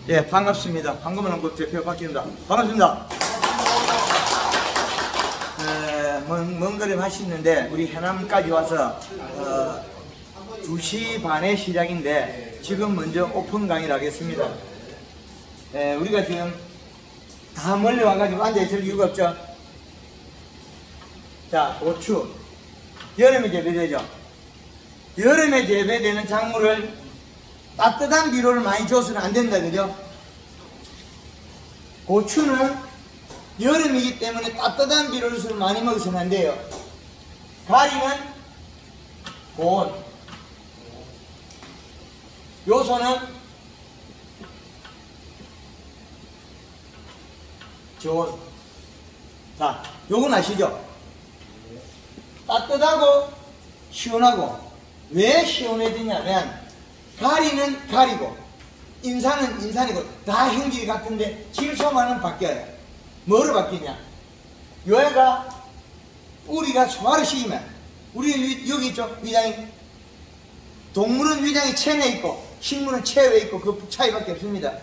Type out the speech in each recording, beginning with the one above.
예, 반갑습니다. 황금은 대표 박기입니다. 반갑습니다. 먼 걸음 하시는데 우리 해남까지 와서 2시 반에 시작인데 지금 먼저 오픈 강의를 하겠습니다. 우리가 지금 다 멀리 와가지고 앉아있을 이유가 없죠. 자, 고추. 여름에 재배되죠. 여름에 재배되는 작물을 따뜻한 비료를 많이 줘서는 안 된다, 그죠? 고추는 여름이기 때문에 따뜻한 비료를 많이 먹어서는 안 돼요. 가리는 고온, 요소는 저온. 자, 요건 아시죠? 따뜻하고 시원하고. 왜 시원해지냐면 가리는 가리고 인산은 인산이고 다 형질이 같은데 질소만은 바뀌어요. 뭐로 바뀌냐? 요애가 우리가 소화를 시키면 우리 여기 있죠? 위장이. 동물은 위장이 체내에 있고 식물은 체외에 있고 그 차이밖에 없습니다.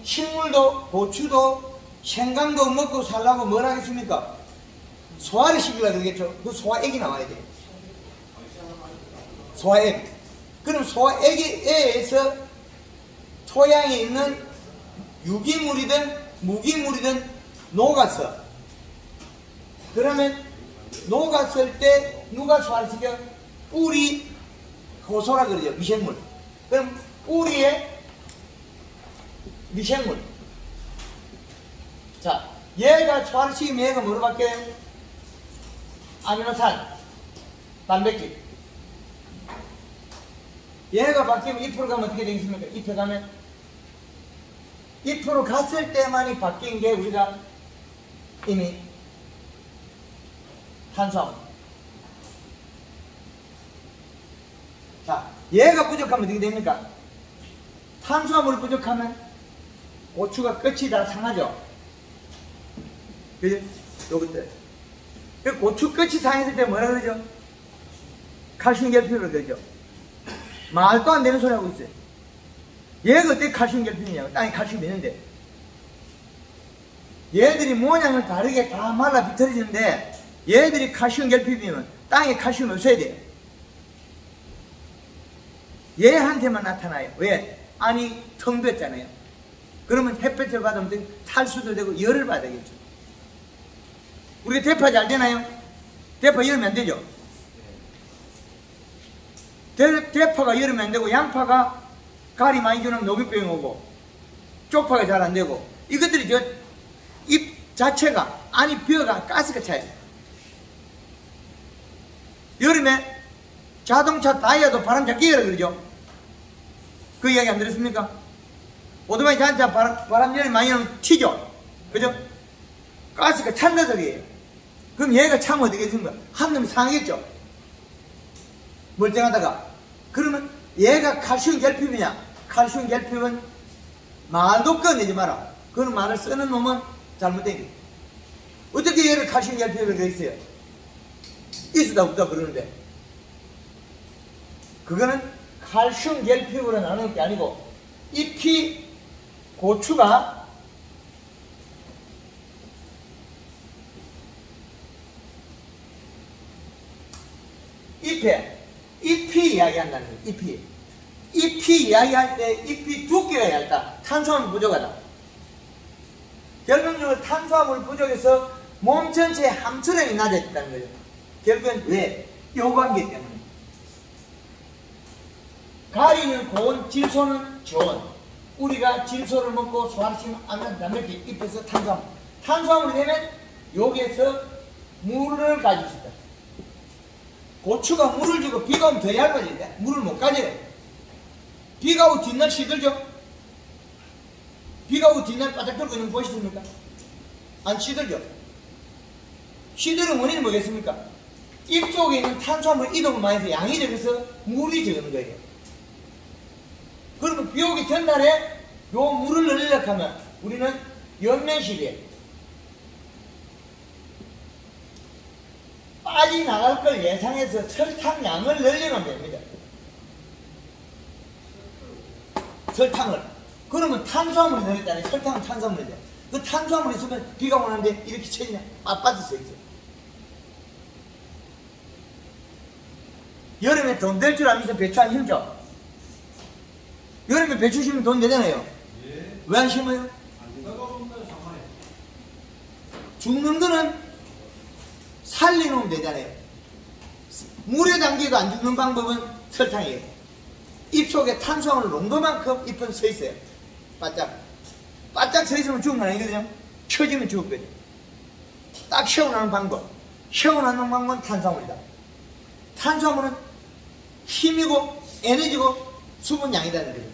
식물도 고추도 생강도 먹고 살라고 뭘 하겠습니까? 소화를 시키려고 그러겠죠. 그 소화액이 나와야 돼요. 소화액. 그럼 소화액에서 토양에 있는 유기물이든 무기물이든 녹았어. 그러면 녹았을 때 누가 소화를 시켜? 뿌리 효소라 그러죠. 미생물. 그럼 뿌리에 미생물. 자, 얘가 소화를 시키면 얘가 뭐로 바뀌어요? 아미노산, 단백질. 얘가 바뀌면 잎으로 가면 어떻게 되겠습니까? 잎에 가면 잎으로 갔을 때만이 바뀐 게 우리가 이미 탄수화물. 자, 얘가 부족하면 어떻게 됩니까? 탄수화물이 부족하면 고추가 끝이 다 상하죠. 그죠? 요것들. 그 고추 끝이 상했을 때 뭐라 그러죠? 칼슘 결핍이라고 그러죠. 말도 안 되는 소리 하고 있어요. 얘가 어떻게 칼슘 결핍이냐고. 땅에 칼슘이 있는데. 얘들이 모양을 다르게 다 말라 비틀어지는데 얘들이 칼슘 결핍이면 땅에 칼슘이 없어야 돼요. 얘한테만 나타나요. 왜? 안이 텅 비었잖아요. 그러면 햇볕을 받으면 탈수도 되고 열을 받아야겠죠. 우리가 대파 잘 되나요? 대파 열면 안 되죠. 대파가 열으면 안 되고 양파가 가리 많이 주는 녹유병이 오고 쪽파가 잘 안 되고 이것들이 저 잎 자체가 안이 비어가 가스가 차요. 여름에 자동차 타이어도 바람 잘 끼어라 그러죠. 그 이야기 안 들었습니까? 오토바이 자동차 바람열이 많이 나면 튀죠. 그죠? 가스가 찬다 소리예요. 그럼 얘가 차면 어떻게 되는가? 한 놈이 상하겠죠. 멀쩡하다가. 그러면 얘가 칼슘 결핍이냐? 칼슘 결핍은 말도 꺼내지 마라. 그런 말을 쓰는 놈은 잘못된 거예요. 어떻게 얘를 칼슘 결핍을 그랬어요? 있으다 없다 그러는데 그거는 칼슘 결핍으로 나누는 게 아니고 잎이 고추가 잎이 이야기한다는 거예요. 잎이 이야기할 때 잎이 두께가 얇다. 탄수화물 부족하다. 결론적으로 탄수화물 부족해서 몸 전체의 함수량이 낮아졌다는 거죠. 결국은 왜? 요 관계 때문에. 가리는 고온, 질소는 저온. 우리가 질소를 먹고 소화를 시키면 단백질 잎에서 탄수화물. 탄수화물이 되면 여기에서 물을 가질 수 있다. 고추가 물을 주고 비가 오면 더 얇아지는데 물을 못 가져요. 비가 오고 뒷날 시들죠? 비가 오고 뒷날 바짝 들고 있는 거 보이십니까? 안 시들죠? 시들은 원인은 뭐겠습니까? 잎 쪽에 있는 탄수화물 이동을 많이 해서 양이 적어서 물이 적은 거예요. 그러면 비 오기 전날에 요 물을 넣으려고 하면 우리는 연면실이에요. 빠져나갈 걸 예상해서 설탕 양을 늘리면 됩니다. 설탕을. 그러면 탄수화물이 들어있다네. 설탕은 탄수화물인데. 그 탄수화물이 있으면 비가 오는데 이렇게 쳐지냐? 빠져 서 있어. 여름에 돈 될 줄 알면서 배추 안 심죠? 여름에 배추 심으면 돈 되잖아요. 예. 왜 안 심어요? 죽는 거는 살려놓으면 되잖아요. 물에 담기도 안 죽는 방법은 설탕이에요. 입속에 탄수화물 농도만큼 잎은 서 있어요. 바짝. 바짝 서 있으면 죽은 건 아니거든요. 쳐지면 죽은 거죠. 딱 시원하는 방법. 시원하는 방법은 탄수화물이다. 탄수화물은 힘이고 에너지고 수분 양이라는 거죠.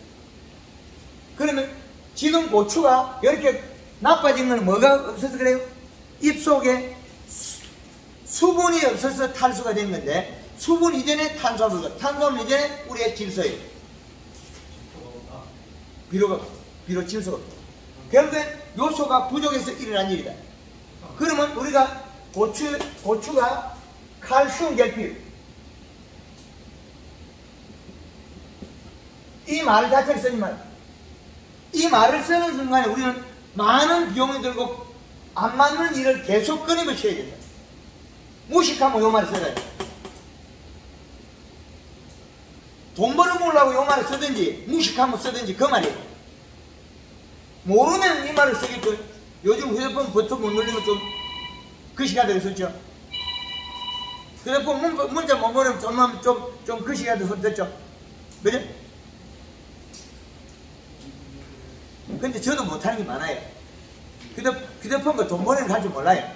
그러면 지금 고추가 이렇게 나빠진 건 뭐가 없어서 그래요? 입속에 수분이 없어서 탈수가 된 건데, 수분 이전에 탄수화물, 탄수화물 이전에 우리의 질소예요. 비로 질소가 없다. 결국엔 요소가 부족해서 일어난 일이다. 그러면 우리가 고추가 칼슘 결핍, 이 말을 자체를 쓰지 말아요. 이 말을 쓰는 순간에 우리는 많은 비용이 들고 안 맞는 일을 계속 끊임없이 해야 된다. 무식하면 요 말을 써야 돼. 돈 벌어보려고 요 말을 쓰든지 무식하면 쓰든지 그 말이에요. 모르면 이 말을 쓰겠고, 요즘 휴대폰 버튼 못 누르면 좀 그 시간대로 썼죠. 휴대폰 문자 못 보내면 좀 그 시간대로 썼죠. 그죠? 근데 저도 못하는 게 많아요. 휴대폰과 돈 보내는 거 할 줄 몰라요.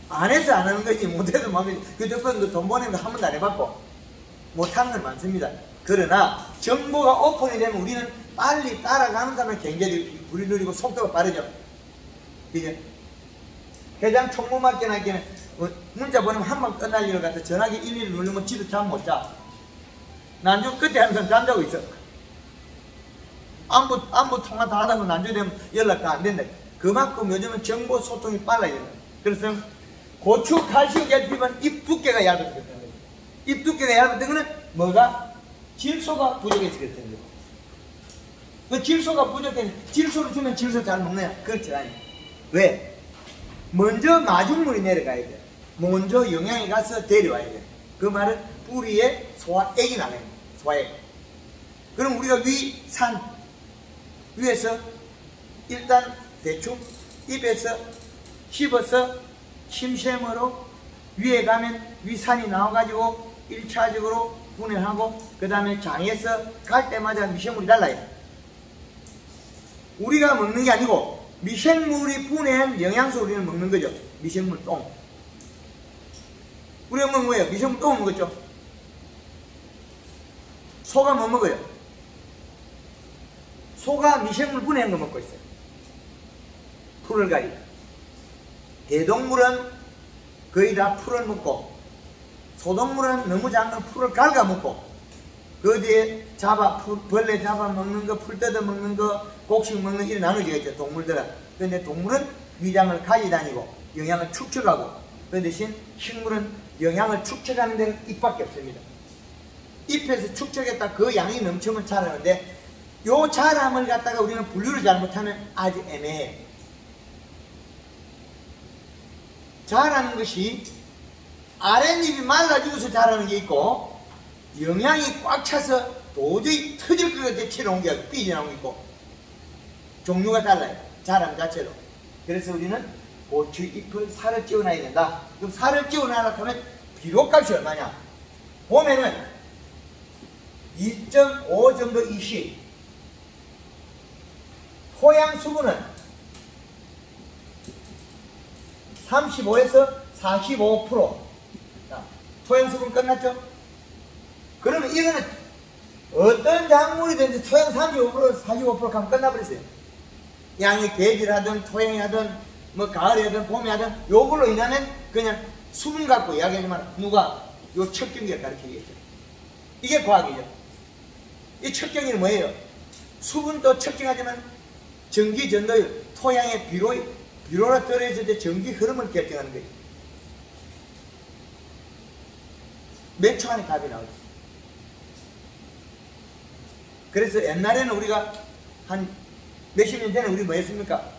안 해서 안 하는 거지, 못해서 못 하는 거지. 휴대폰도 돈 보내는 거 한 번도 안 해봤고 못하는 건 많습니다. 그러나 정보가 오픈이 되면 우리는 빨리 따라가는 사람은 굉장히 불이 느리고 속도가 빠르죠. 그죠? 회장 총무 맡겨놨기는 문자 보내면 한 번 끝날 일을 갖다 전화기 11 누르면 지도 잠 못 자. 난주 끝에 항상 잠자고 있어. 안부 통화 다 하다 보면 난주되면 연락 다 안 된다. 그만큼 요즘은 정보 소통이 빨라야 된다. 그래서 고추 칼슘 결핍은 잎 두께가 얇아서 그렇다는 거예요. 잎 두께가 얇았던 거는 뭐가? 질소가 부족해서 그렇다는 거예요. 그 질소가 부족해. 질소를 주면 질소 잘 먹느냐? 그렇지 않아요. 왜? 먼저 마중물이 내려가야 돼. 먼저 영양이 가서 데려와야 돼. 그 말은 뿌리에 소화액이 나가요. 소화액. 그럼 우리가 위에서 일단 대충 입에서 씹어서 침샘으로 위에 가면 위산이 나와가지고 1차적으로 분해하고 그 다음에 장에서 갈 때마다 미생물이 달라요. 우리가 먹는 게 아니고 미생물이 분해한 영양소 우리는 먹는 거죠. 미생물 똥. 우리가 먹는 거예요. 미생물 똥을 먹었죠. 소가 뭐 먹어요? 소가 미생물 분해한 거 먹고 있어요. 풀을 가리. 대동물은 거의 다 풀을 먹고, 소동물은 너무 작은 풀을 갉아 먹고, 그 뒤에 벌레 잡아 먹는 거, 풀 뜯어 먹는 거, 곡식 먹는 거 이렇게 나눠지겠죠, 동물들은. 그런데 동물은 위장을 가지 다니고 영양을 축적하고, 그 대신 식물은 영양을 축적하는 데는 잎밖에 없습니다. 잎에서 축적했다 그 양이 넘치면 자라는데, 요 자람을 갖다가 우리는 분류를 잘못하면 아주 애매해요. 자라는 것이 아랫잎이 말라 죽어서 자라는 게 있고, 영양이 꽉 차서 도저히 터질 것 같아 튀어나온 게 삐져나온 게 있고, 종류가 달라요. 자람 자체로. 그래서 우리는 고추 잎을 살을 찌워놔야 된다. 그럼 살을 찌워놔라 하면 비료값이 얼마냐? 보면은 2.5 정도 이시. 토양 수분은 35에서 45%. 자, 토양 수분 끝났죠? 그러면 이거는 어떤 작물이든지 토양 35%, 45% 가면 끝나버렸어요. 양이 계절하든 토양이 하든 뭐 가을에 하든 봄에 하든 요걸로 인하면 그냥 수분 갖고 이야기하지만 누가? 요 척경기가 가르치겠죠. 이게 과학이죠. 이 척경기는 뭐예요? 수분도 척경하지만 전기 전도율, 토양의 비료가 떨어졌을 때 전기 흐름을 결정하는 거예요. 몇 초 안에 답이 나오죠. 그래서 옛날에는 우리가 한 몇십 년 전에 우리 뭐 했습니까?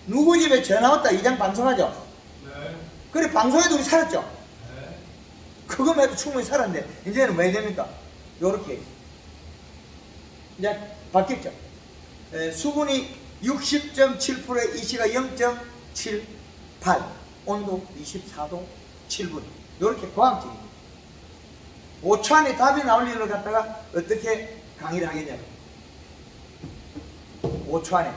누구 집에 전화 왔다 이장 방송하죠? 네. 그래 방송에도 우리 살았죠? 네. 그거만 해도 충분히 살았는데 이제는 뭐 해야 됩니까? 요렇게 이제 바뀌었죠. 수분이 60.7%에 이시가 0.78, 온도 24도 7분. 요렇게 과학적입니다. 5초 안에 답이 나올 일을 갖다가 어떻게 강의를 하겠냐고. 5초 안에.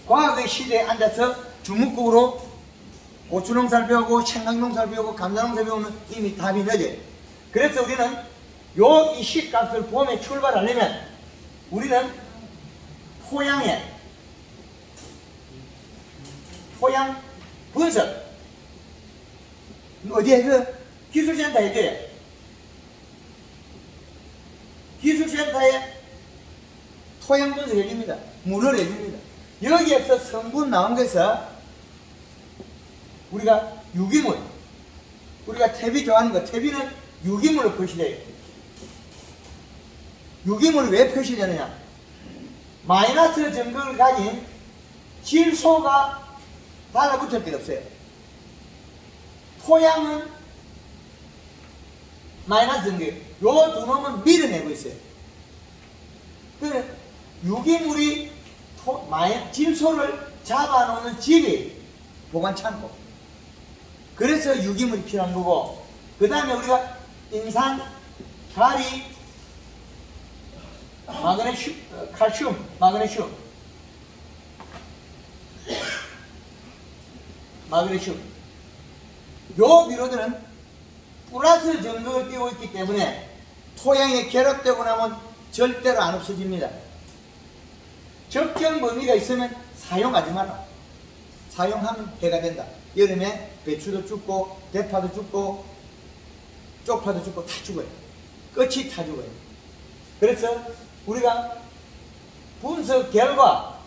과학의 시대에 앉아서 주묵국으로 고추농사를 배우고 생강농사를 배우고 감자농사를 배우면 이미 답이 늦어요. 그래서 우리는 요 이 시값을 봄에 출발하려면 우리는 토양 분석 어디에 그 기술센터 해줘요. 기술센터에 토양 분석 해줍니다. 물을 해줍니다. 여기에서 성분 나온 것에서 우리가 유기물, 우리가 퇴비 좋아하는 거, 퇴비는 유기물로 표시돼요. 유기물이 왜 표시되느냐? 마이너스 전극을 가진 질소가 달라붙을 게 없어요. 토양은 마이너스 전극, 요 두 놈은 밀어내고 있어요. 그 유기물이 질소를 잡아놓는 집이 보관 창고. 그래서 유기물이 필요한 거고, 그 다음에 우리가 인산, 가리, 칼슘, 마그네슘. 요 비료들은 플러스 전극을 띄고 있기 때문에 토양에 결합되고 나면 절대로 안 없어집니다. 적정 범위가 있으면 사용하지 마라. 사용하면 해가 된다. 여름에 배추도 죽고 대파도 죽고 쪽파도 죽고 다 죽어요. 끝이 다 죽어요. 그래서 우리가 분석 결과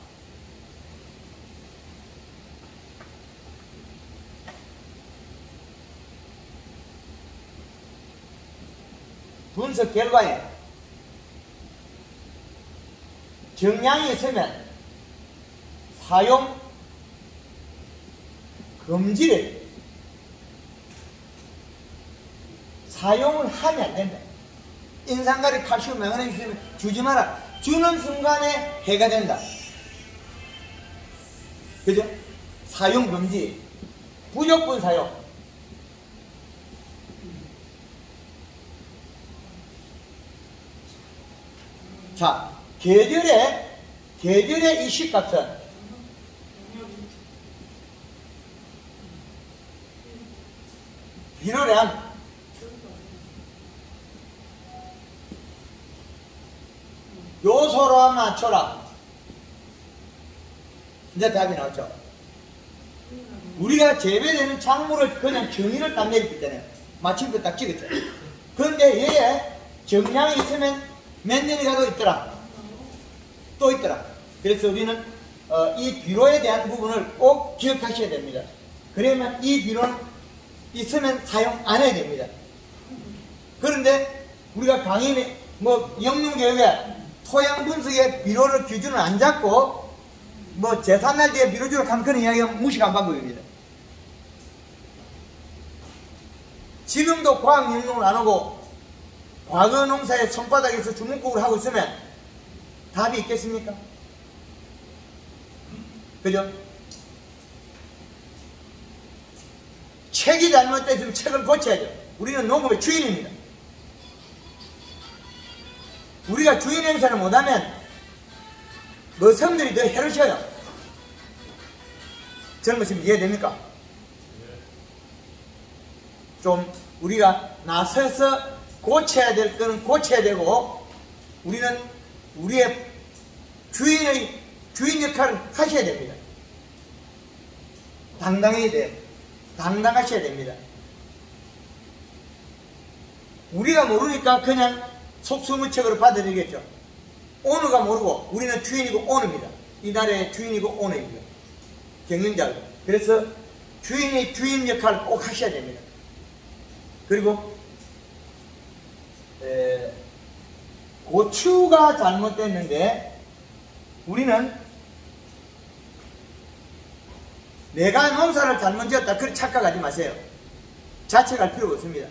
에 정량이 있으면 사용 금지를 사용을 하면 안 된다. 인산가리, 칼슘, 마그네슘 주지 마라. 주는 순간에 해가 된다. 그죠? 사용 금지, 부족분 사용. 자, 계절의 이 시값은 비료량 요소로 맞춰라. 이제 답이 나왔죠. 우리가 재배되는 작물을 그냥 정의를 딱 내렸기 때문에 마침표 딱 찍었죠. 그런데 얘에 정량이 있으면 몇 년이 가도 있더라. 또 있더라. 그래서 우리는 이 비료에 대한 부분을 꼭 기억하셔야 됩니다. 그러면 이 비료는 있으면 사용 안 해야 됩니다. 그런데 우리가 강의 영농교육에 토양 분석에 비료를 기준을 안 잡고 제3날 뒤에 비료 주러 가면 그런 이야기가 무식한 방법입니다. 지금도 과학 영농을 안 하고 과거 농사의 손바닥에서 주문국을 하고 있으면 답이 있겠습니까? 그죠? 책이 잘못됐으면 책을 고쳐야죠. 우리는 농업의 주인입니다. 우리가 주인 행사를 못하면 머성들이 더 해를 져요. 젊으시면 이해됩니까? 좀 우리가 나서서 고쳐야 될 거는 고쳐야 되고, 우리는 우리의 주인 역할을 하셔야 됩니다. 당당해야 돼요. 당당하셔야 됩니다. 우리가 모르니까 그냥 속수무책으로 받아들이겠죠. 오너가 모르고 우리는 주인이고 오너입니다. 이 나라의 주인이고 오너입니다. 경영자로. 그래서 주인이 주인 역할을 꼭 하셔야 됩니다. 그리고 고추가 잘못됐는데 우리는 내가 농사를 잘못 지었다 그렇게 착각하지 마세요. 자책할 필요가 없습니다.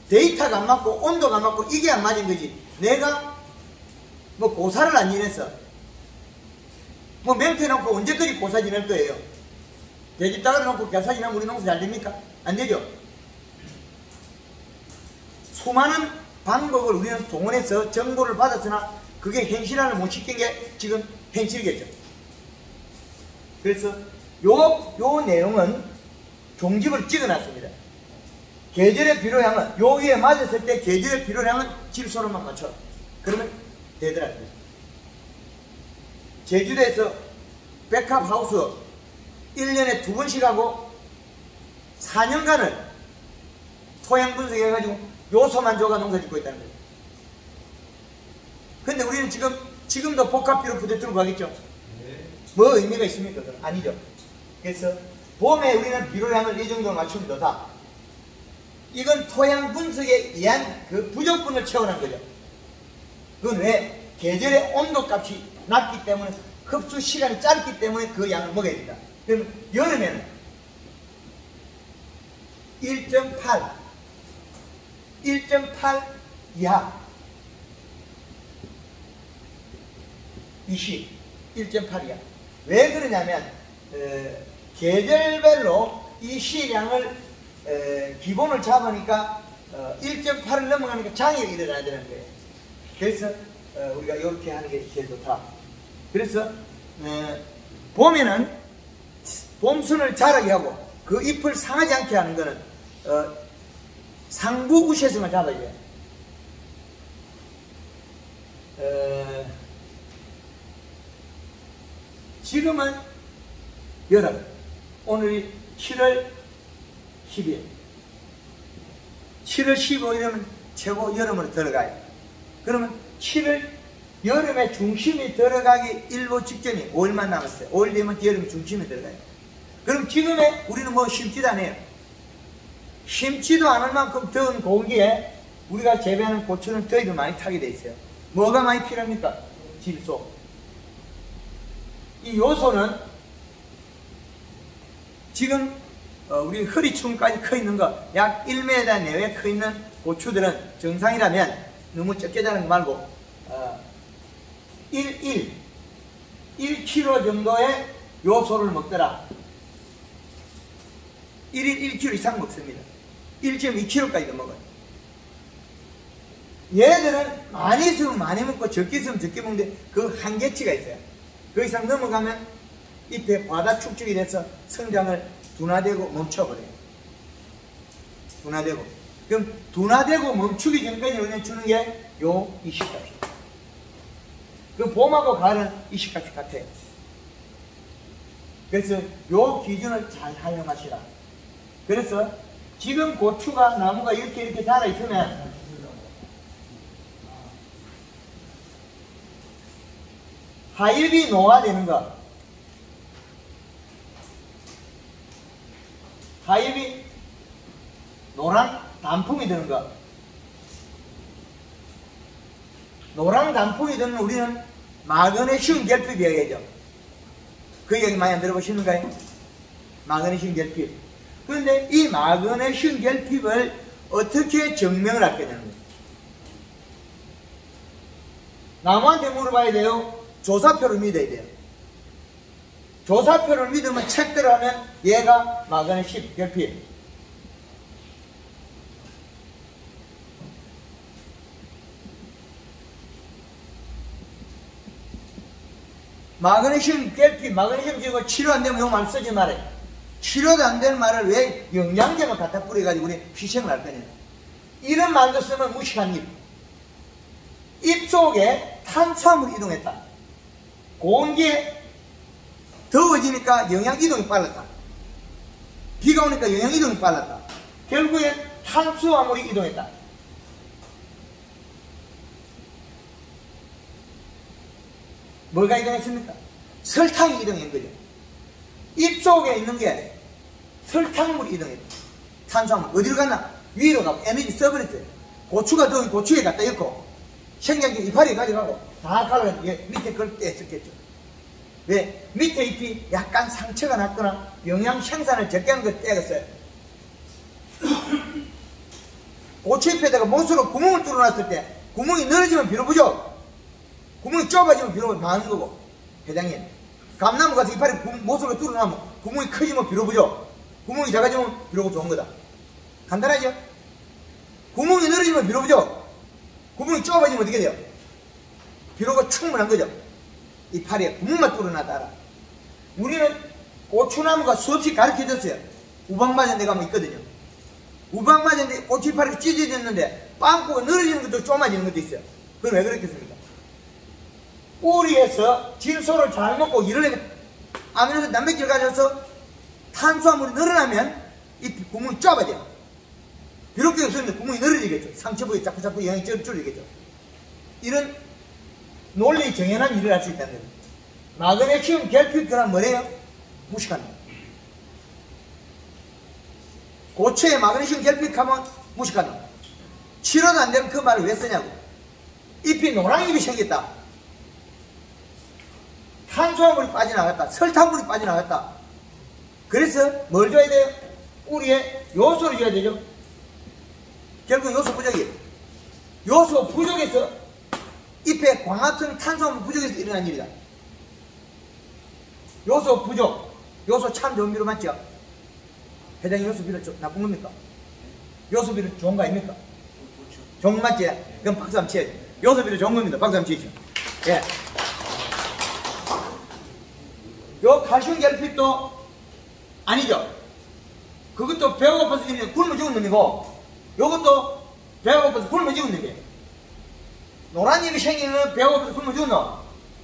데이터가 안 맞고 온도가 안 맞고 이게 안 맞은 거지. 내가 뭐 고사를 안 지냈어. 뭐 맹태 놓고 언제까지 고사 지낼 거예요? 돼지 따가리 놓고 겨사 지내면 우리 농사 잘 됩니까? 안 되죠. 수많은 방법을 우리는 동원해서 정보를 받았으나 그게 현실화를 못 시킨 게 지금 현실이겠죠. 그래서 요 내용은 종집을 찍어놨습니다. 계절의 비료량은 요 위에 맞았을 때 계절의 비료량은 질소로만 맞춰. 그러면 되더라고요. 제주도에서 백합하우스 1년에 2번씩 하고 4년간을 토양 분석해가지고 요소만 줘가 농사 짓고 있다는 거예요. 근데 우리는 지금도 복합비료 부대 들고 가겠죠? 네. 뭐 의미가 있습니까? 그럼? 아니죠. 그래서 봄에 우리는 비료량을 이 정도로 맞추면 좋다. 이건 토양 분석에 의한 그 부족분을 채워난 거죠. 그건 왜? 계절의 온도 값이 낮기 때문에 흡수 시간이 짧기 때문에 그 양을 먹어야 된다. 그럼 여름에는 1.8 이하 20 1.8 이하. 왜 그러냐면 계절별로 이 시량을 기본을 잡으니까 1.8을 넘어가니까 장애가 일어나야 되는 거예요. 그래서 우리가 이렇게 하는 게 제일 좋다. 그래서 봄에는 봄순을 자라게 하고 그 잎을 상하지 않게 하는 거는 상부 우세성을 잡아야 돼요. 지금은 여름, 오늘이 7월 10일 7월 15일이면 최고 여름으로 들어가요. 그러면 7월 여름의 중심이 들어가기 일보 직전이 5일만 남았어요. 5일 되면 여름의 중심이 들어가요. 그럼 지금에 우리는 뭐 심지도 않아요. 심지도 않을 만큼 더운 공기에 우리가 재배하는 고추는 더위를 많이 타게 돼 있어요. 뭐가 많이 필요합니까? 질소. 이 요소는 지금 우리 허리춤까지 커 있는 거 약 1m 내외 커 있는 고추들은 정상이라면 너무 적게 자른 거 말고 1kg 정도의 요소를 먹더라. 1일 1kg 이상 먹습니다. 1.2kg까지도 먹어요. 얘들은 많이 있으면 많이 먹고 적게 있으면 적게 먹는데 그 한계치가 있어요. 그 이상 넘어가면 잎에 과다 축적이 돼서 성장을 둔화되고 멈춰버려요. 둔화되고. 그럼 둔화되고 멈추기 전까지 우리는 주는 게 요 이식값이에요. 그 봄하고 가을은 이식값이 같아요. 그래서 요 기준을 잘 활용하시라. 그래서 지금 고추가 나무가 이렇게 자라 있으면 하엽이 노화되는 거, 하엽이 노란 단풍이 드는 거, 노란 단풍이 드는 우리는 마그네슘 결핍 이야기죠. 그 얘기 많이 안 들어보시는가요? 마그네슘 결핍. 그런데 이 마그네슘 결핍을 어떻게 증명을 할 거냐는 거예요. 나무한테 물어봐야 돼요? 조사표를 믿어야 돼요. 조사표를 믿으면 책대로 하면 얘가 마그네슘 결핍. 마그네슘 결핍, 마그네슘 지금 치료 안 되면 요 말 쓰지 말아요. 치료도 안 되는 말을 왜 영양제만 갖다 뿌려가지고 우리 희생을 할 거냐. 이런 말도 쓰면 무식한 잎. 잎 속에 탄수화물이 이동했다. 공기에 더워지니까 영양 이동이 빨랐다. 비가 오니까 영양 이동이 빨랐다. 결국에 탄수화물이 이동했다. 뭐가 이동했습니까? 설탕이 이동한 거죠. 잎 속에 있는 게 설탕물이 이동했다. 탄수화물 어디로 갔나? 위로 가고 에너지 써버렸어요. 고추가 더운 고추에 갖다 엮고 생장기 이파리 가져가고 다 갈라서 밑에 걸 떼었겠죠. 왜? 밑에 잎이 약간 상처가 났거나 영양 생산을 적게 하는 걸 떼었어요. 고추잎에다가 못으로 구멍을 뚫어놨을 때 구멍이 늘어지면 빌어보죠. 구멍이 좁아지면 빌어보면 망하는 거고. 회장님, 감나무 가서 이파리 못으로 뚫어놓으면 구멍이 커지면 빌어보죠. 구멍이 작아지면 빌어보 좋은 거다. 간단하죠? 구멍이 늘어지면 빌어보죠. 구멍이 좁아지면 어떻게 돼요? 비로가 충분한 거죠. 이파리에 구멍만 뚫어놨다 알아. 우리는 고추나무가 수없이 가르쳐줬어요. 우방맞은 데가 뭐 있거든요. 우방맞은 데 고추 이파리가 찢어졌는데 빵꾸가 늘어지는 것도 좁아지는 것도 있어요. 그건 왜 그렇겠습니까? 뿌리에서 질소를 잘 먹고 이러려면 아미노산 단백질 가져서 탄수화물이 늘어나면 이 구멍이 좁아져요. 비록 없으면 구멍이 늘어지겠죠. 상처 부위에 자꾸 영향이 줄어들겠죠. 이런 논리 정연한 일을 할 수 있다는 거예요. 마그네슘 결핍이란 뭐래요? 무식합니다. 고추에 마그네슘 결핍하면 무식합니다. 치료도 안 되면 그 말을 왜 쓰냐고. 잎이 노랑잎이 생겼다. 탄수화물이 빠져나갔다. 설탕물이 빠져나갔다. 그래서 뭘 줘야 돼요? 뿌리에 요소를 줘야 되죠. 결국 요소 부족이에요. 요소 부족에서 잎에 광합성 탄수화물 부족에서 일어난 일이다. 요소 부족. 요소 참 좋은 비료 맞죠? 회장님 요소 비료 나쁜 겁니까? 요소 비료 좋은 거 아닙니까? 좋은 거 맞지? 그럼 박수 한번 치야죠. 요소 비료 좋은 겁니다. 박수 한번 치시죠. 예. 요 칼슘 결핍도 아니죠. 그것도 배가 고파서 굶어 죽은 놈이고, 요것도 배가 고파서 굶어 죽은 놈이에요. 노란 잎이 생기는 배가 고파서 굶어 죽은 놈.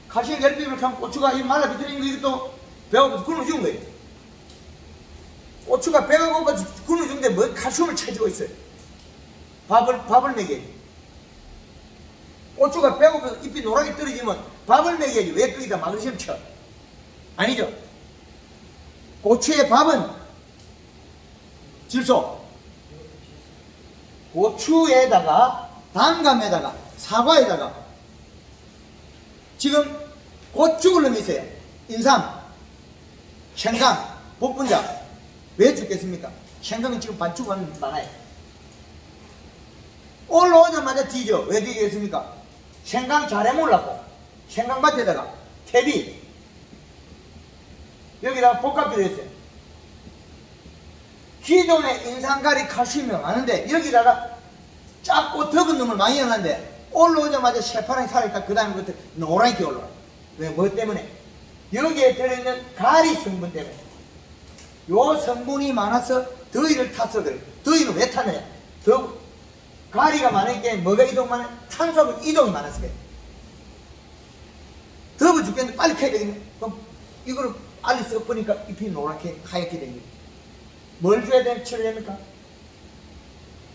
칼슘 결핍을 하면 고추가 이 말라 비틀린 거 이것도 배가 고파서 굶어 죽은 거예요. 고추가 배가 고파서 굶어 죽는데 뭐 칼슘을 채지고 있어요. 밥을 먹여야지. 고추가 배가 고파서 잎이 노랗게 떨어지면 밥을 먹여야지. 왜 거기다 마그네슘 쳐? 아니죠. 고추의 밥은 질소. 고추에다가 단감에다가 사과에다가 지금 고추를 넣으면 있어요. 인삼, 생강, 복분자. 왜 죽겠습니까? 생강은 지금 반죽하는 많아요. 올라오자마자 뒤져. 왜 뒤겠습니까? 생강 잘 해먹으려고. 생강밭에다가 태비 여기다가 복합 들어있어요. 기존에 인삼가리 칼슘이 많은데 여기다가 작고 더은 놈을 많이 넣었는데 올라오자마자 새파랗게 살아있다. 그 다음부터 노랗게 올라와요. 왜? 뭐 때문에? 여기에 들어있는 가리 성분 때문에. 요 성분이 많아서 더위를 타서 그래요. 더위는 왜 타느냐? 가리가 많으니까 뭐가 이동만 탄수화물 이동이 많아서 그래요. 더워 죽겠는데 빨리 캐야 되겠네. 그럼 이거를 빨리 섞으니까 잎이 노랗게 하얗게 됩니다. 뭘 줘야 됩니까?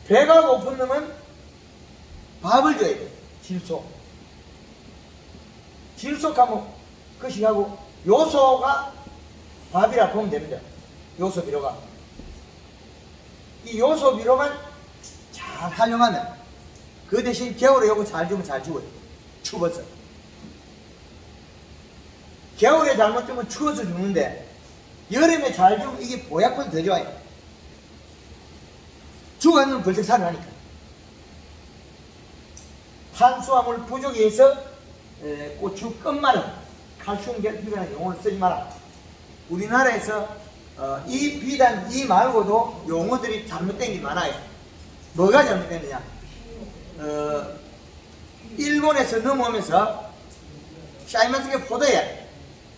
배가 고픈 놈은 밥을 줘야 돼요. 질소. 질소하면 그것이하고 요소가 밥이라 보면 됩니다. 요소 비료가. 이 요소 비료만 잘 활용하면 그 대신 겨울에 요거 잘 주면 잘 죽어요. 추워서. 겨울에 잘못 주면 추워서 죽는데 여름에 잘 주면 이게 보약보다 더 좋아요. 죽었는 벌떡 살아나니까. 탄수화물 부족에 의해서 고추 끝말은 칼슘 결핍이라는 용어를 쓰지 마라. 우리나라에서 이 비단 이 말고도 용어들이 잘못된 게 많아요. 뭐가 잘못됐느냐? 일본에서 넘어오면서 샤이만스케 포도에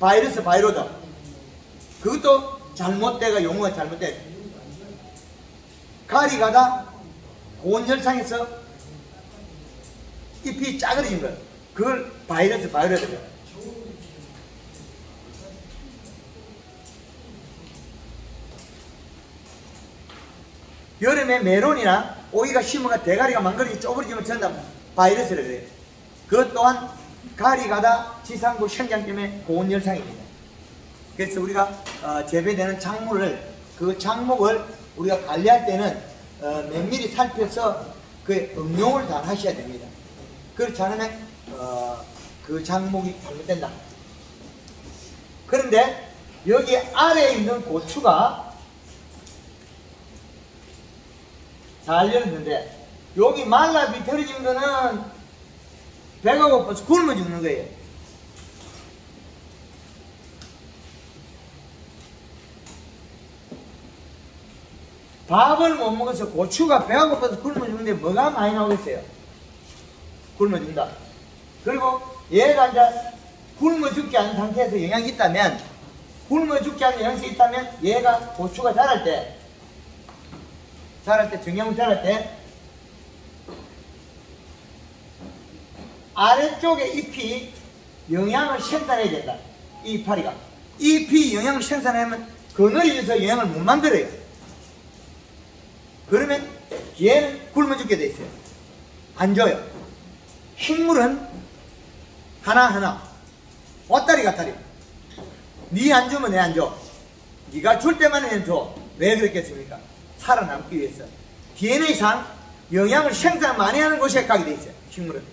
바이러스 그것도 잘못돼가 용어가 잘못돼. 가리 가다 고온열창에서 잎이 짜그러진 거예요. 그걸 바이러스래요. 여름에 메론이나 오이가 심어가 대가리가 망가지고 쪼그러지면 전부 다 바이러스를 그래요. 그것 또한 가리 가다 지상부 생장 때문에 고온열창입니다. 그래서 우리가 재배되는 작물을 그 작목을 우리가 관리할 때는 면밀히 살펴서 그 응용을 잘 하셔야 됩니다. 그렇지 않으면 그 장목이 잘못된다. 그런데 여기 아래에 있는 고추가 잘 열었는데 여기 말라 비틀어진 거는 배가 고파서 굶어 죽는 거예요. 밥을 못 먹어서 고추가 배가 고파서 굶어 죽는데 뭐가 많이 나오겠어요? 굶어 죽는다. 그리고 얘가 이제 굶어 죽지 않은 상태에서 영양이 있다면, 굶어 죽지 않은 영양이 있다면 얘가 고추가 자랄 때 정형을 자랄 때 아래쪽에 잎이 영양을 생산해야 된다. 이 이파리가. 잎이 영양을 생산하면 그늘져서 영양을 못 만들어요. 그러면 얘는 굶어 죽게 돼 있어요. 안 줘요. 식물은 하나하나 왔다리 갔다리. 니 안 주면 내 안 줘. 니가 줄 때만 내 줘. 왜 그랬겠습니까? 살아남기 위해서. DNA상 영양을 생산 많이 하는 곳에 가게 돼 있어요. 식물은.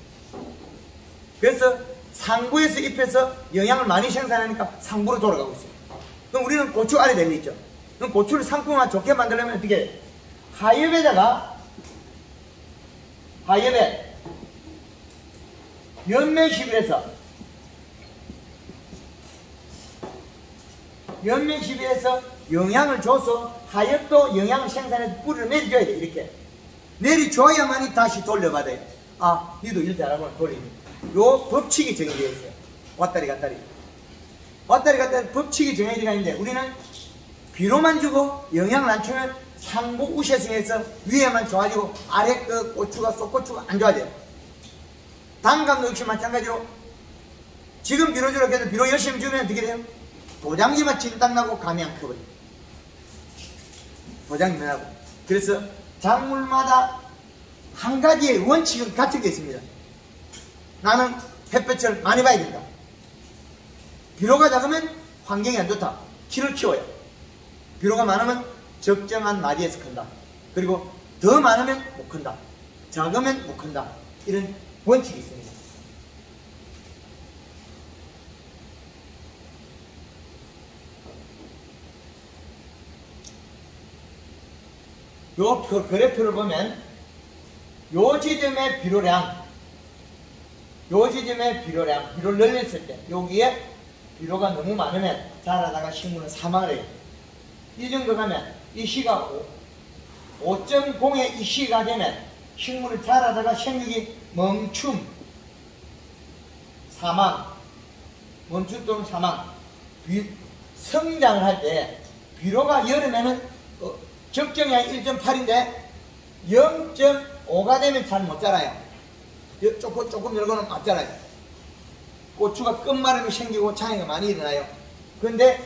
그래서 상부에서 잎에서 영양을 많이 생산하니까 상부로 돌아가고 있어요. 그럼 우리는 고추 아래 내려있죠. 그럼 고추를 상품화 좋게 만들려면 어떻게 해요? 하엽에다가 하엽에 연면시비에서 영양을 줘서 하엽도 영양을 생산해서 뿌리를 내려줘야 돼. 이렇게 내려줘야만이 다시 돌려받아요. 아, 니도 일 잘하고 돌리니. 요 법칙이 정해져 있어요. 왔다리 갔다리 법칙이 정해져 있는데 우리는 비료만 주고 영양을 안 주면 상부 우세성에서 위에만 좋아지고 아래 그 고추가 쏙고추가 안 좋아져요. 단감도 역시 마찬가지로 지금 비료 주라고 해도 비료 열심히 주면 어떻게 돼요? 도장지만 진땀나고 감이 안 커버려요. 도장지만 하고. 그래서 작물마다 한 가지의 원칙은 같은 게 있습니다. 나는 햇볕을 많이 봐야 된다. 비료가 작으면 환경이 안 좋다. 키를 키워요. 비료가 많으면 적정한 마디에서 큰다. 그리고 더 많으면 못 큰다. 작으면 못 큰다. 이런 원칙이 있습니다. 요 그래프를 보면 요 지점의 비료량, 비료를 늘렸을 때 여기에 비료가 너무 많으면 자라다가 식물은 사망을 해요. 이 정도 가면 이 시가 5.0의 이 시가 되면 식물을 자라다가 생육이 멈춤, 사망, 멈춤 또는 사망. 성장을 할 때 비료가 여름에는 적정이 한 1.8인데 0.5가 되면 잘 못 자라요. 조금 열고는 못 자라요. 고추가 끝마름이 생기고 장애가 많이 일어나요. 그런데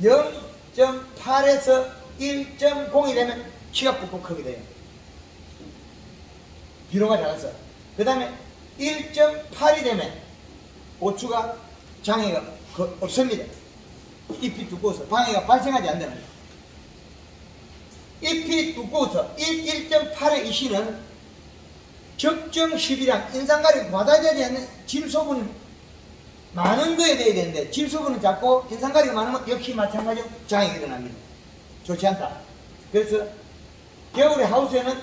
0.8에서 1.0이 되면 키가 푹푹 크게 돼요. 비료가 작아서. 그 다음에 1.8이 되면 고추가 장애가 없습니다. 잎이 두꺼워서 방해가 발생하지 않는 거예요. 잎이 두꺼워서 1.8의 이 시는 적정 시비량, 인산가리 과다되지 않는 질소분 많은 거에 대해야 되는데 질소분은 작고 인산가리가 많으면 역시 마찬가지로 장애가 일어납니다. 좋지 않다. 그래서 겨울에 하우스에는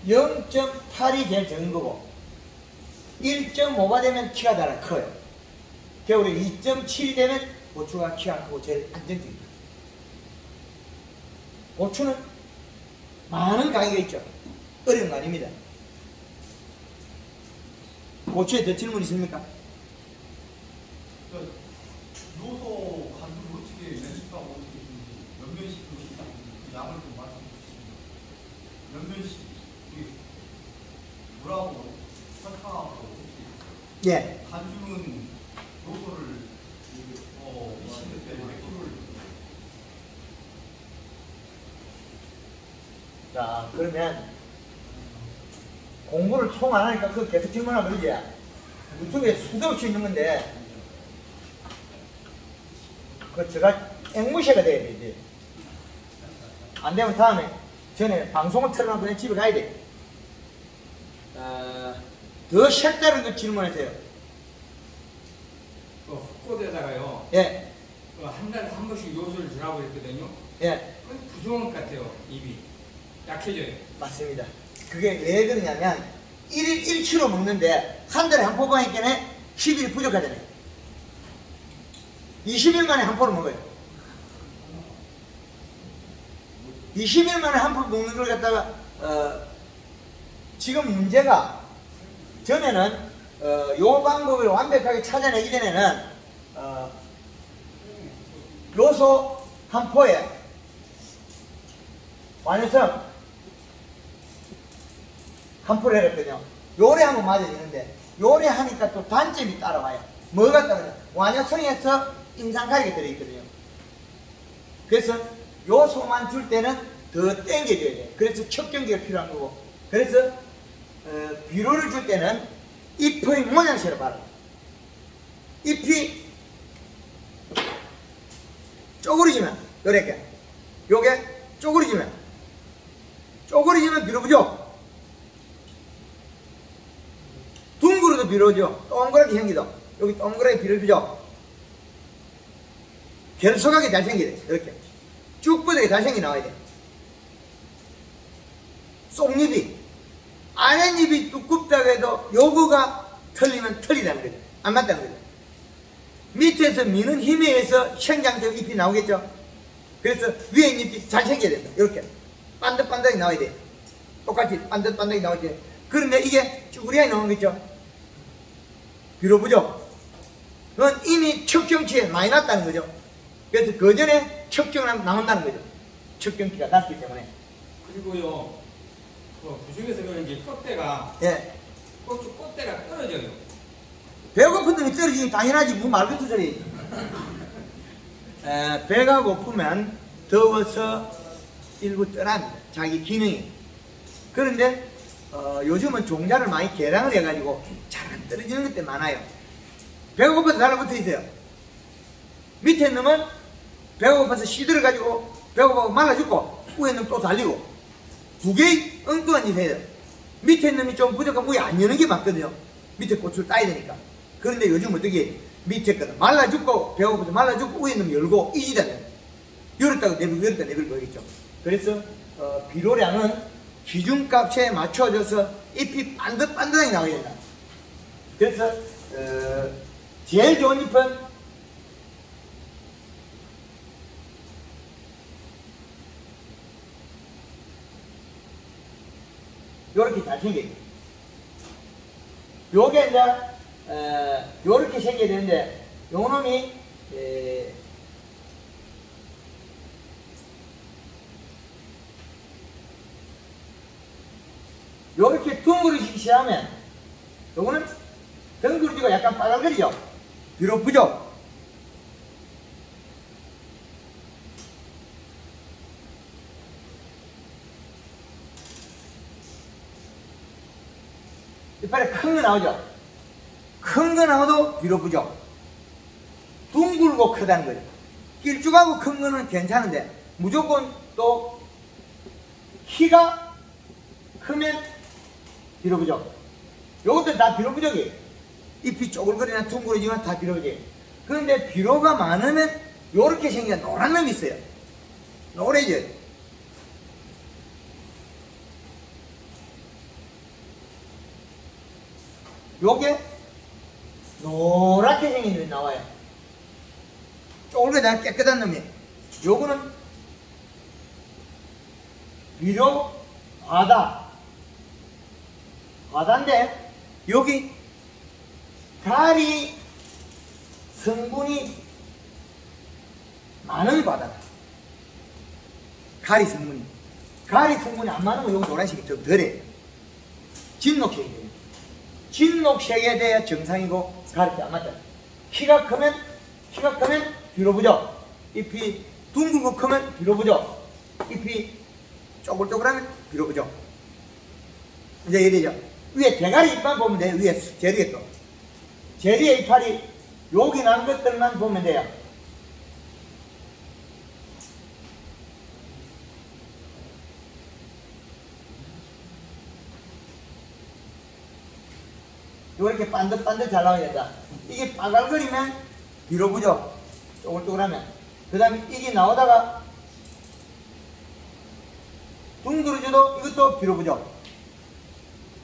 0.8이 제일 적은 거고 1.5가 되면 키가 잘 커요. 겨울에 2.7이 되면 고추가 키가 크고 제일 안정적입니다. 고추는 많은 강의가 있죠. 어려운 거 아닙니다. 고추에 더 질문 있습니까? 요소 간수 어떻게 연식하고 어떻게 몇 면씩 그 양을 좀 말씀해 주시면 몇 면씩 뭐라고 설탕하고 예. 간주는 요소를 미시는 때 맥주를 자, 그러면 공부를 통 안 하니까 그거 계속 질문하면 그러지. 유튜브에 수도 없이 있는 건데 그 제가 앵무새가 돼야 되지. 안 되면 다음에 전에 방송을 틀어놓고 그냥 집에 가야 돼. 더 색다른 거 질문하세요. 헛꽃에다가요. 예. 한 달에 한 번씩 요소를 주라고 했거든요. 예. 그건 부족한 것 같아요. 입이 약해져요. 맞습니다. 그게 왜 그러냐면 1일 1kg 먹는데 한 달에 한 포가 있긴 해 10일 부족하잖아요. 20일 만에 한 포를 먹어요. 20일 만에 한 포 먹는 걸 갖다가 지금 문제가 전에는 요 방법을 완벽하게 찾아내기 전에는 요소 한 포에 완효성 한 포를 해랬거든요. 요래 하면 맞아지는데 요래 하니까 또 단점이 따라와요. 뭐가 따라와요? 완효성에서 인상가리가 들어있거든요. 그래서 요소만 줄 때는 더 땡겨줘야 돼요. 그래서 척경기가 필요한 거고, 그래서 비료를 줄 때는 잎의 모양새로 바라요. 잎이 쪼그리지면 요렇게 요게 쪼그리지면 비료 부족. 둥그러도 비료죠. 동그랗게 생기도 여기 동그랗게 비료 부족. 결속하게 잘생겨야 돼. 이렇게 쭉 뻗어게 잘생겨 나와야 돼. 속잎이 아랫잎이 두껍다고 해도 요거가 틀리면 틀리다는 거죠. 안 맞다는 거죠. 밑에서 미는 힘에 의해서 생장적 잎이 나오겠죠. 그래서 위에 잎이 잘 생겨야 된다. 이렇게 반듯반듯하게 나와야 돼. 똑같이 반듯반듯하게 나오지. 그런데 이게 쭈그리하게 나오는 거 있죠. 비료 부족. 그건 이미 척경치에 많이 났다는 거죠. 그래서 그 전에 척경을 나온다는 거죠. 척경치가 났기 때문에. 그리고요, 부족해서 그런지 껍데가, 예. 고추 껍데가 떨어져요. 배고픈 놈이 떨어지면 당연하지. 뭐 말 같은 소리. 배가 고프면 더워서 일부 떠납니다. 자기 기능이. 그런데 요즘은 종자를 많이 개량을 해가지고 잘 안 떨어지는 것들 많아요. 배가 고파서 달라붙어 있어요. 밑에 놈은 배가 고파서 시들어가지고 배가 고파서 말라 죽고, 위에 놈은 또 달리고, 두 개의 엉뚱한 짓을 해요. 밑에 놈이 좀 부족하면 위에 안 여는 게 맞거든요. 밑에 고추를 따야 되니까. 그런데 요즘 어떻게 밑에 거는 말라 죽고 배가 고파서 말라 죽고 위에 놈 열고 이 짓을 해요. 열었다고 내밀고 열었다 내밀고 하겠죠. 그래서 비료량은 기준값에 맞춰져서 잎이 반듯반듯하게 나와야 된다. 그래서 제일 좋은 잎은 요렇게 잘 생겨요. 요게 이제 요렇게 생겨야 되는데 요 놈이 요렇게 둥그러지기 시작하면 요거는 둥그러지고 약간 빨간거리죠. 비료 부족. 이빨에 큰 거 나오죠. 큰 거 나와도 비료 부족. 둥글고 크다는 거죠. 길쭉하고 큰 거는 괜찮은데 무조건 또 키가 크면 비료 부족. 요것들 다 비료 부족이에요. 잎이 쪼글거리나 둥그러지면 다 비료 부족이에요. 그런데 비료가 많으면 요렇게 생긴 노란 놈이 있어요. 노래져요. 요게 노랗게 생긴 놈이 나와요. 쪼글거리나 깨끗한 놈이에요. 요거는 비료 과다인데 여기 가리 성분이 많은 과다다. 가리 성분이 안 많으면 여기 노란색이 좀 덜해요. 진녹색이 돼요. 진녹색에 대해 정상이고 가리가 안 맞다. 키가 크면 비료 부족. 잎이 둥글고 크면 비료 부족. 잎이 쪼글쪼글하면 비료 부족. 이제 이래죠. 위에 대가리 잎만 보면 돼요. 위에 제리에 또. 제리의 이파리 여기 난 것들만 보면 돼요. 이렇게 반듯반듯 잘 나와야 된다. 이게 빠갈거리면 비료 부족, 쪼글쪼글하면. 그 다음에 이게 나오다가 둥그러져도 이것도 비료 부족.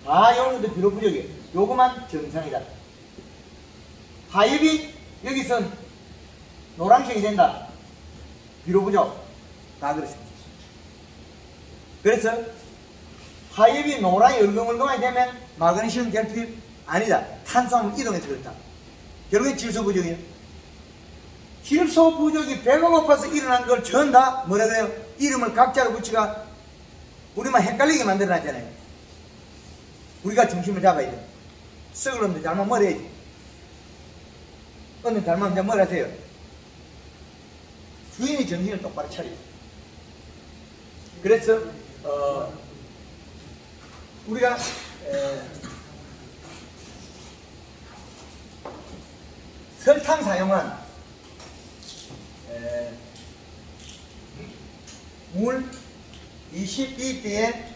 다 이런 것도 비료 부족이에요. 요거만 정상이다. 하엽이 여기선 노란색이 된다. 비료 부족. 다 그렇습니다. 그래서 하엽이 노란이 얼금얼금하게 되면 마그네슘 결핍 아니다. 탄수화물 이동해서 그렇다. 결국엔 질소 부족이에요. 질소 부족이 배가 고파서 일어난 걸 전 다 뭐라 그래요? 이름을 각자로 붙이가 우리만 헷갈리게 만들어놨잖아요. 우리가 중심을 잡아야 돼요. 썩을 놈들 잘못 머려야지. 어느 잘못하면 뭘 하세요? 주인이 정신을 똑바로 차려요. 그래서 우리가 설탕 사용은 물 20리터에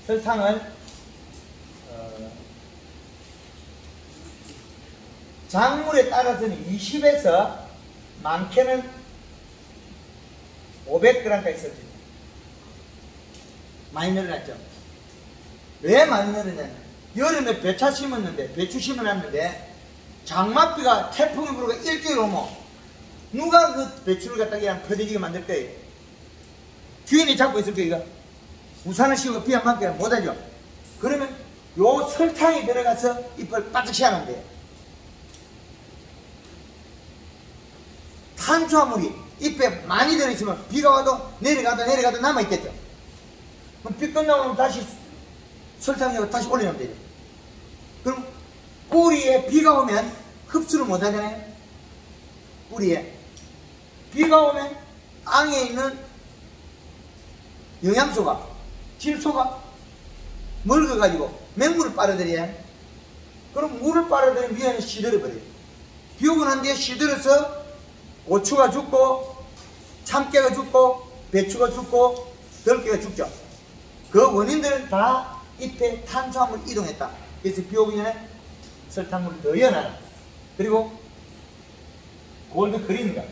설탕을 작물에 따라서는 20에서 많게는 500g까지 써줍니다. 많이 늘어났죠? 왜 많이 늘어났냐? 여름에 배차 심었는데, 배추 심어놨는데, 장맛비가 태풍이 불어가 일주일 오면, 누가 그 배추를 갖다가 그냥 퍼지게 만들 거예요? 주인이 잡고 있을 거예요, 이거. 우산을 씌우고 비 안 맞게 못하죠? 그러면 요 설탕이 들어가서 잎을 바짝 씌워놓으면 돼요. 탄수화물이 잎에 많이 들어있으면 비가 와도 내려가도 남아있겠죠? 그럼 비 끝나면 다시 설탕을 다시 올려놓으면 되죠. 그럼 뿌리에 비가 오면 흡수를 못하잖아요. 뿌리에 비가 오면 땅에 있는 영양소가 질소가 멀어가지고 맹물을 빨아들여야 해요. 그럼 물을 빨아들이면 위에는 시들어버려요. 비 오고 난 뒤에 시들어서 고추가 죽고 참깨가 죽고 배추가 죽고 들깨가 죽죠. 그 원인들은 다 잎에 탄수화물 이동했다. 그래서 비 오기 전에 설탕물을 더 넣어놔라. 그리고 골드 그린인가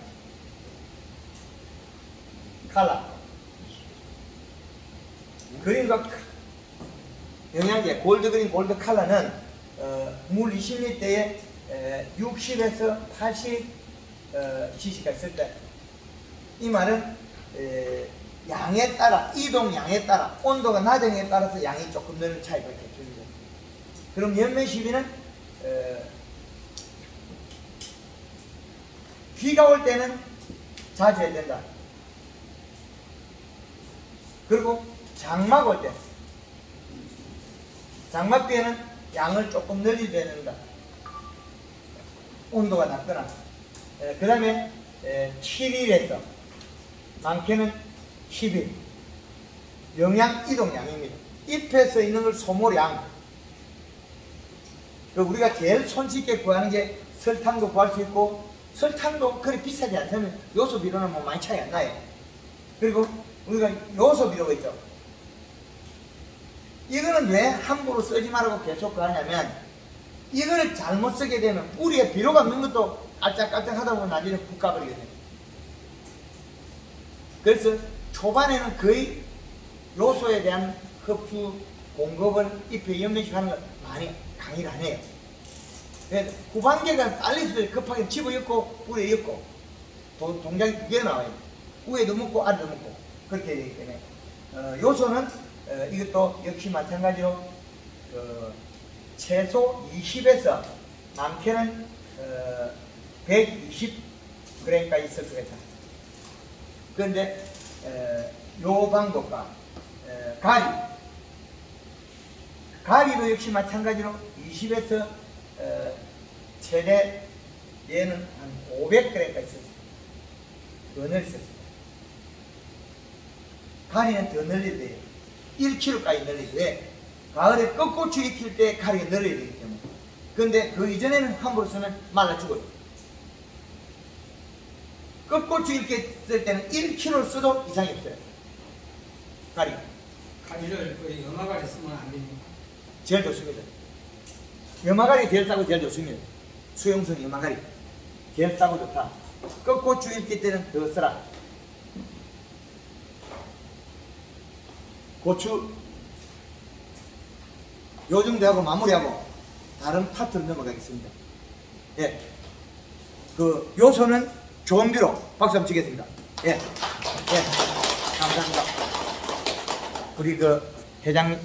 칼라 그린과 영양제 골드 그린 골드 칼라는 물 20리터에 60에서 80 cc까지 쓸 때 이 말은 양에 따라 이동 양에 따라 온도가 낮은 에 따라서 양이 조금 늘는 차이밖에 없습니다. 그럼 연면 시비는 비가 올 때는 자주 해야 된다. 그리고 장마가 올 때 장맛비에는 양을 조금 늘려야 된다. 온도가 낮거나 그 다음에 7일에서 많게는 10일 영양 이동량입니다. 잎에서 있는 걸 소모량. 우리가 제일 손쉽게 구하는 게 설탕도 구할 수 있고 설탕도 그리 비싸지 않다면 요소 비료는 뭐 많이 차이 안 나요. 그리고 우리가 요소 비료가 있죠. 이거는 왜 함부로 쓰지 말라고 계속 하냐면 이거를 잘못 쓰게 되면 뿌리에 비료가 없는 것도 깔짝깔짝 하다 보면 나중에 푹 가버리게 돼요. 그래서 초반에는 거의 요소에 대한 흡수 공급을 잎에 연면식 하는 걸 많이 강의를 안 해요. 그래서 후반기가 빨리 때 급하게 집어넣고 뿌리에 엮고 동작이 두 개 나와요. 위에도 먹고 아래도 먹고 그렇게 되기 때문에 요소는 이것도 역시 마찬가지로 최소 20에서 많게는 120g까지 쓸 수가 있다. 그런데 요 방법과 가리도 역시 마찬가지로 20에서 최대 얘는 한 500g까지 썼습니다. 더 늘렸습니다. 가리는 더 늘려야 돼요. 1kg까지 늘려야 돼. 가을에 꽃고추 익힐 때 가리가 늘어야 되기 때문에. 그런데 그 이전에는 함부로 쓰면 말라 죽어요. 꽃고추 익힐 때는 1kg 써도 이상이 없어요. 가리. 가지를 그 염화가리 쓰면 안 됩니까? 제일 좋습니다. 염화가리 제일 싸고 제일 좋습니다. 수용성 염화가리 제일 싸고 좋다. 끝고추 익힐 때는 더 쓰라. 고추 요 정도 하고 마무리하고 다른 파트로 넘어가겠습니다. 예. 그 요소는 조언비로 박수 한번 치겠습니다. 예. 예. 감사합니다. 우리 그 회장님